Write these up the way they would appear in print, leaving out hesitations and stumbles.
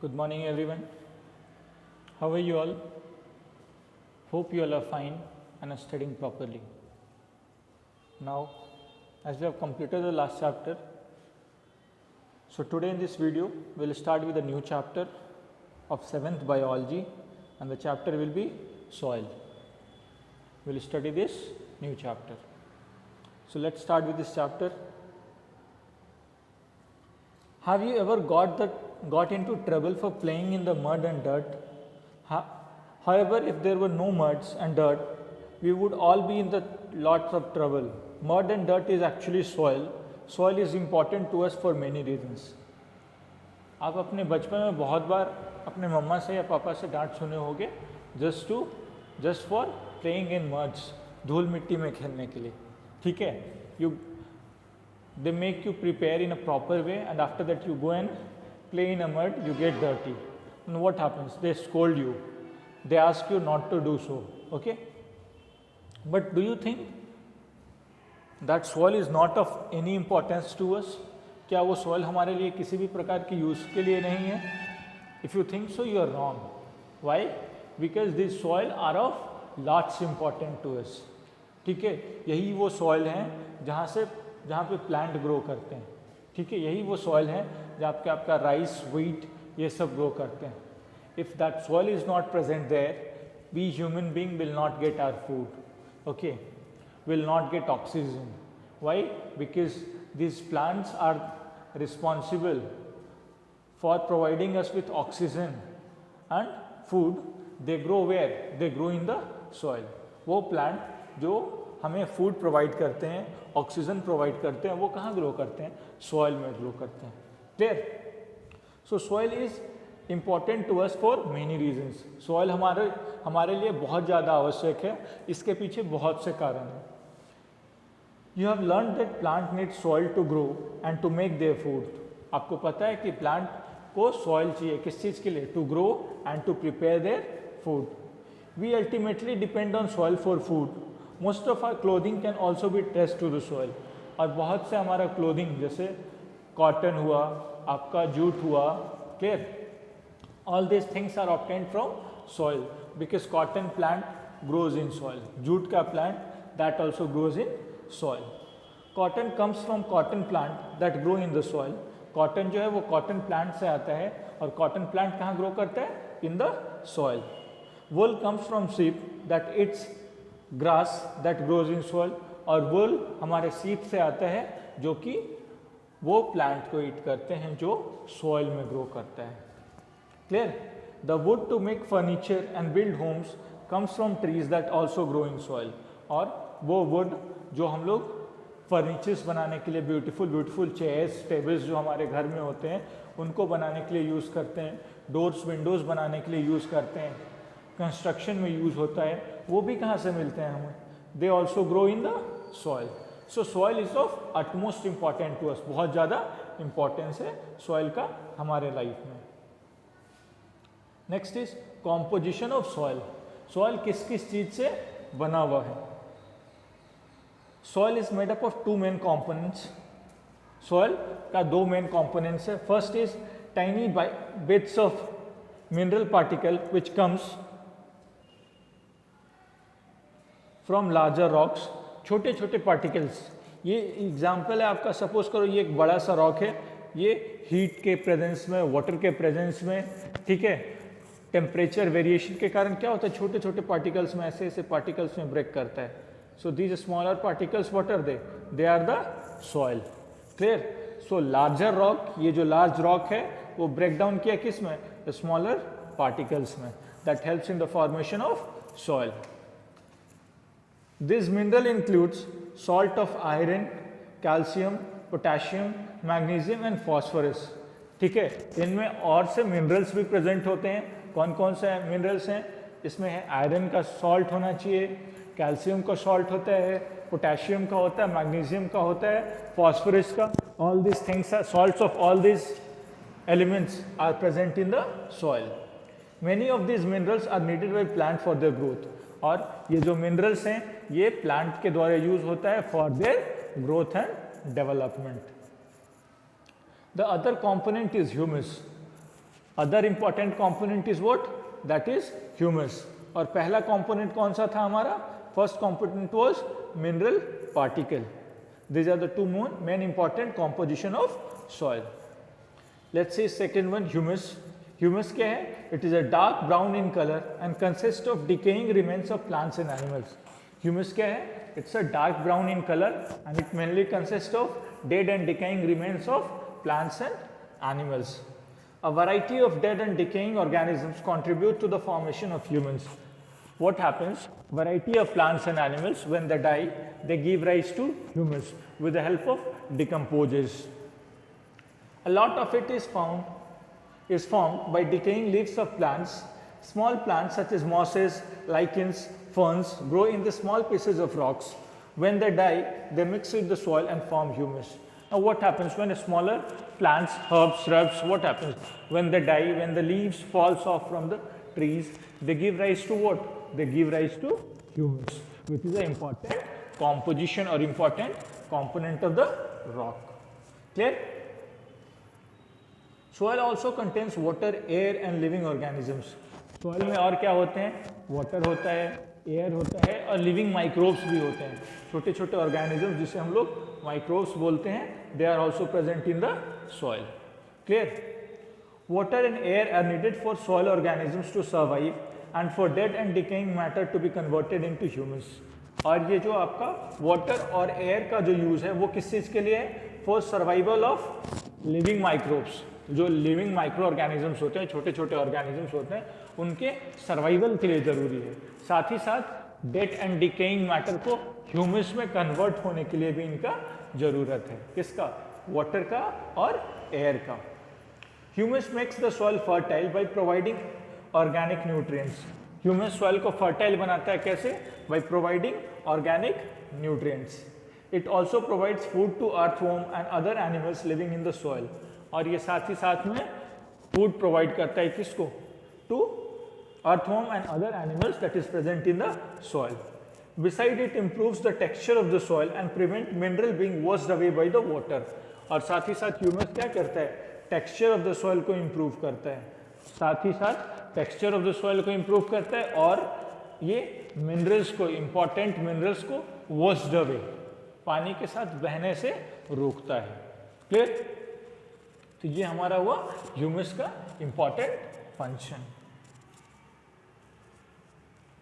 Good morning, everyone. How are you all? Hope you all are fine and are studying properly. Now, as we have completed the last chapter, so today in this video, we'll start with a new chapter of 7th biology, and the chapter will be soil. We'll study this new chapter. So let's start with this chapter. Have you ever got into trouble for playing in the mud and dirt? However, if there were no muds and dirt, we would all be in the lots of trouble. Mud and dirt is actually soil. Soil is important to us for many reasons. आप अपने बचपन में बहुत बार अपने मम्मा से या पापा से डांट सुने होंगे just for playing in muds, धूल मिट्टी में खेलने के लिए. ठीक है, they make you prepare in a proper way, and after that you go and play in a mud, you get dirty, and what happens? They scold you, they ask you not to do so. Okay, but do you think that soil is not of any importance to us? क्या वो soil हमारे लिए किसी भी प्रकार की use के लिए नहीं है? If you think so, you are wrong. Why? Because these soil are of lots important to us. ठीक है, यही वो soil हैं जहाँ पे प्लांट ग्रो करते हैं. ठीक है, यही वो सॉइल है जहाँ पे आपका राइस, व्हीट ये सब ग्रो करते हैं. If that soil is not present there, we human being will not get our food. Okay, will not get oxygen. Why? Because these plants are responsible for providing us with oxygen and food. They grow where? They grow in the soil. वो plant जो हमें food provide करते हैं, oxygen provide करते हैं, वो कहाँ grow करते हैं? सॉइल में ग्रो करते हैं. Clear? So soil is important to us for many reasons. Soil हमारे लिए बहुत ज़्यादा आवश्यक है. इसके पीछे बहुत से कारण हैं. You have learn that plant need soil to grow and to make their food. आपको पता है कि प्लांट को सॉइल चाहिए किस चीज़ के लिए? To grow and to prepare their food. We ultimately depend on soil for food. Most of our clothing can also be traced to the soil. और बहुत से हमारा क्लोथिंग जैसे कॉटन हुआ, आपका जूट हुआ, clear, all this things are obtained from soil because cotton plant grows in soil. Jute का plant that also grows in soil. Cotton comes from cotton plant that grow in the soil. Cotton जो है वो cotton plant से आता है, और cotton plant कहाँ grow करता है? In the soil. Wool comes from sheep that it's grass that grows in soil. और वुल हमारे सीप से आता है जो कि वो प्लांट को ईट करते हैं जो सॉइल में ग्रो करता है. Clear? The wood to make furniture and build homes comes from trees that also grow in soil. और वो वुड जो हम लोग फर्नीचर्स बनाने के लिए, ब्यूटीफुल चेयर्स, टेबल्स जो हमारे घर में होते हैं उनको बनाने के लिए यूज़ करते हैं, डोर्स विंडोज़ बनाने के लिए यूज़ करते हैं, कंस्ट्रक्शन में यूज़ होता है, वो भी कहाँ से मिलते हैं हमें? They also grow in the soil. So soil is of utmost important to us. बहुत ज़्यादा इम्पॉर्टेंस है सॉइल का हमारे लाइफ में. Next is composition of soil. Soil किस किस चीज़ से बना हुआ है? Soil is made up of two main components. Soil का दो मेन कॉम्पोनेंट्स है. First is tiny bits of mineral particle which comes from larger rocks. छोटे छोटे पार्टिकल्स. ये एग्जाम्पल है आपका. सपोज करो ये एक बड़ा सा रॉक है, ये हीट के प्रेजेंस में, वाटर के प्रेजेंस में, ठीक है, टेम्परेचर वेरिएशन के कारण क्या होता है? छोटे छोटे पार्टिकल्स में ऐसे पार्टिकल्स में ब्रेक करता है. So these smaller particles what are they are the soil. Clear? So larger rock, ये जो लार्ज रॉक है वो ब्रेक डाउन किया किस में? स्मॉलर पार्टिकल्स में. That helps in the formation of soil. This mineral includes salt of iron, calcium, potassium, magnesium and phosphorus. ठीक है, इनमें और से मिनरल्स भी प्रेजेंट होते हैं. कौन कौन से मिनरल्स हैं? इसमें है आयरन का सॉल्ट होना चाहिए, कैल्शियम का सॉल्ट होता है, पोटेशियम का होता है, मैग्नीशियम का होता है, फॉस्फोरस का. All this things are salts of all this elements are present in the soil. Many of this minerals are needed by plant for their growth. और ये जो मिनरल्स हैं ये प्लांट के द्वारा यूज होता है for their growth and development. The other component is humus. Other important component is what, that is humus. और पहला कॉम्पोनेंट कौन सा था हमारा, first component was mineral particle. These are the two main important composition of soil. Let's see second one, humus. Humus क्या है? It is a dark brown in color and consists of decaying remains of plants and animals. Humus क्या है? It's a dark brown in color and it mainly consists of dead and decaying remains of plants and animals. A variety of dead and decaying organisms contribute to the formation of humus. What happens? Variety of plants and animals, when they die, they give rise to humus with the help of decomposers. A lot of it is formed by decaying leaves of plants. Small plants such as mosses, lichens, ferns grow in the small pieces of rocks. When they die, they mix with the soil and form humus. Now what happens when smaller plants, herbs, shrubs, what happens? When they die, when the leaves falls off from the trees, they give rise to what? They give rise to humus, which is an important composition or important component of the rock. Clear? Soil also contains water, air and living organisms. Soil में और क्या होते हैं? Water होता है, air होता है और living microbes भी होते हैं। छोटे छोटे organisms जिसे हम लोग microbes बोलते हैं, they are also present in the soil. Clear? Water and air are needed for soil organisms to survive and for dead and decaying matter to be converted into humus. और ये जो आपका water और air का जो use है वो किस चीज के लिए है? For survival of living microbes. जो लिविंग माइक्रो ऑर्गेनिजम्स होते हैं, छोटे छोटे ऑर्गेनिजम्स होते हैं, उनके सर्वाइवल के लिए जरूरी है। साथ ही साथ डेड एंड डिकेइंग मैटर को ह्यूमस में कन्वर्ट होने के लिए भी इनका जरूरत है। किसका? वाटर का और एयर का। Humus makes the soil fertile by providing organic nutrients. Humus soil को फर्टाइल बनाता है कैसे? By providing organic nutrients. It also provides food to earthworm and other animals living in the soil. और ये साथ ही साथ में फूड प्रोवाइड करता है किसको? To earthworm and other animals that is present in the soil. Beside it improves the texture of the soil and prevent mineral being washed away by the water. और साथ ही साथ ह्यूमस क्या करता है? टेक्सचर ऑफ द सॉइल को improve करता है। साथ ही साथ टेक्सचर ऑफ द सॉइल को इम्प्रूव करता है और ये मिनरल्स को, इंपॉर्टेंट मिनरल्स को वॉश्ड अवे, पानी के साथ बहने से रोकता है। क्लियर? तो ये हमारा हुआ ह्यूमस का important function.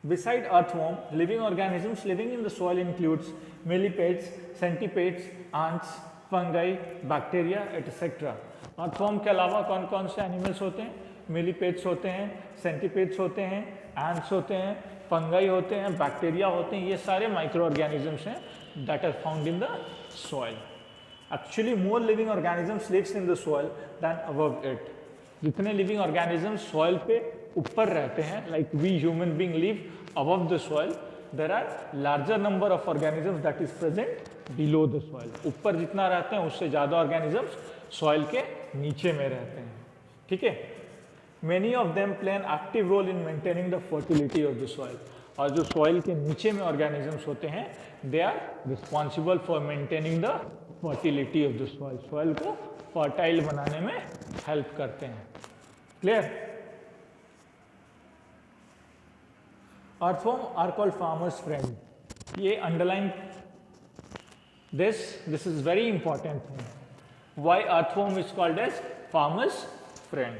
Beside earthworm, living organisms living in the soil includes millipedes, centipedes, ants, fungi, bacteria, etc. earthworm के अलावा कौन कौन से एनिमल्स होते हैं? millipedes होते हैं, centipedes होते हैं, ants होते हैं, fungi होते हैं, बैक्टीरिया होते हैं। ये सारे माइक्रो ऑर्गेनिजम्स हैं that are found in the soil. Actually, more living organisms lives in the soil than above it. जितने लिविंग ऑर्गेनिजम्स सॉइल पे ऊपर रहते हैं, like we human being live above the soil, there are larger number of organisms that is present below the soil. ऊपर जितना रहते हैं उससे ज़्यादा ऑर्गेनिजम्स सॉइल के नीचे में रहते हैं। ठीक है? Many of them play an active role in maintaining the fertility of the soil. और जो सॉइल के नीचे में ऑर्गेनिजम्स होते हैं, they are responsible for maintaining the fertility of the soil. Soil को फर्टाइल बनाने में हेल्प करते हैं। Clear? earthworm are called farmer's friend. ये underline this is very important thing. Why earthworm is called as farmer's friend?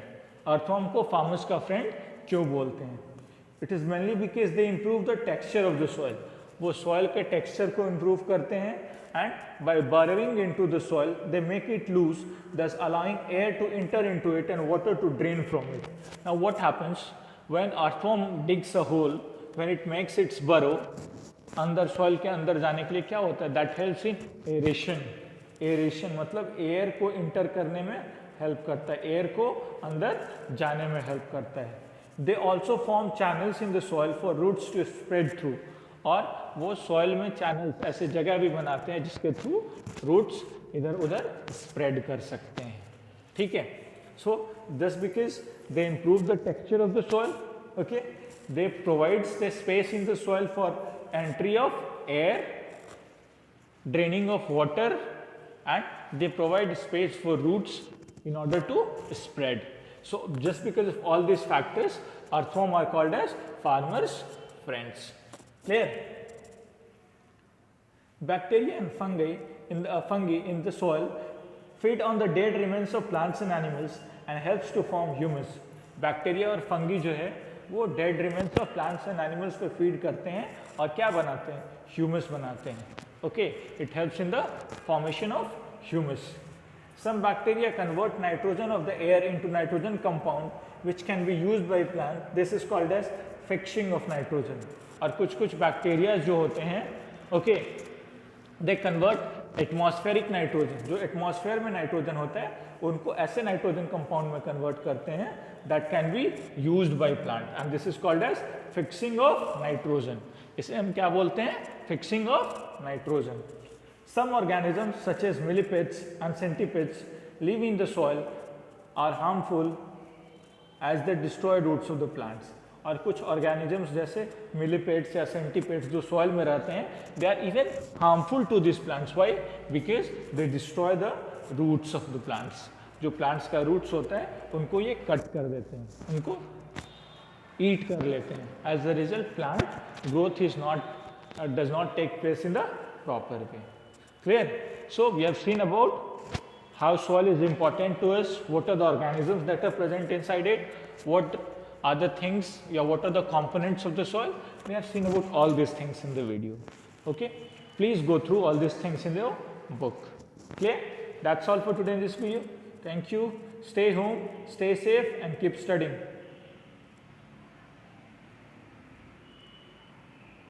earthworm को farmers का friend क्यों बोलते हैं? It is mainly because they improve the texture of the soil. वो soil के texture को improve करते हैं and by burrowing into the soil they make it loose, thus allowing air to enter into it and water to drain from it. Now what happens when earthworm digs a hole, when it makes its burrow, अंदर soil के अंदर जाने के लिए क्या होता है? That helps in aeration. Aeration मतलब एयर को इंटर करने में हेल्प करता है, एयर को अंदर जाने में हेल्प करता है। They also form channels in the soil for roots to spread through. और वो सॉइल में चैनल्स, ऐसे जगह भी बनाते हैं जिसके थ्रू रूट्स इधर उधर स्प्रेड कर सकते हैं। ठीक है? So just because they improve the texture of the soil, okay, they provides the space in the soil for entry of air, draining of water, and they provide space for roots in order to spread. So just because of all these factors, earthworm are called as farmers' friends. Clear? Bacteria and fungi in the soil feed on the dead remains of plants and animals and helps to form humus. Bacteria और fungi जो है वो dead remains of plants and animals पे feed करते हैं और क्या बनाते हैं? ह्यूमस बनाते हैं. Okay, it helps in the formation of humus. Some bacteria convert nitrogen of the air into nitrogen compound which can be used by plant. This is called as fixing of nitrogen. और कुछ bacteria जो होते हैं, okay, they convert atmospheric nitrogen, जो atmosphere में nitrogen होता है उनको ऐसे नाइट्रोजन कंपाउंड में कन्वर्ट करते हैं that can be used by plant, and this is called as fixing of nitrogen. इसे हम क्या बोलते हैं? Fixing of nitrogen. Some organisms such as millipedes and centipedes live in the soil are harmful as they destroy roots of the plants. और कुछ organisms जैसे millipedes या सेंटीपेड्स जो सॉइल में रहते हैं, they are even harmful to this plants. Why? Because they destroy the roots of the plants. जो plants का रूट्स होता है उनको ये कट कर देते हैं, उनको ईट कर लेते हैं. As a result plant growth is not does not take place in the proper way. Clear? So we have seen about how soil is important to us, what are the organisms that are present inside it, what are the things, what are the components of the soil. We have seen about all these things in the video. Okay, please go through all these things in your book. Clear? That's all for today in this video. Thank you. Stay home, stay safe and keep studying.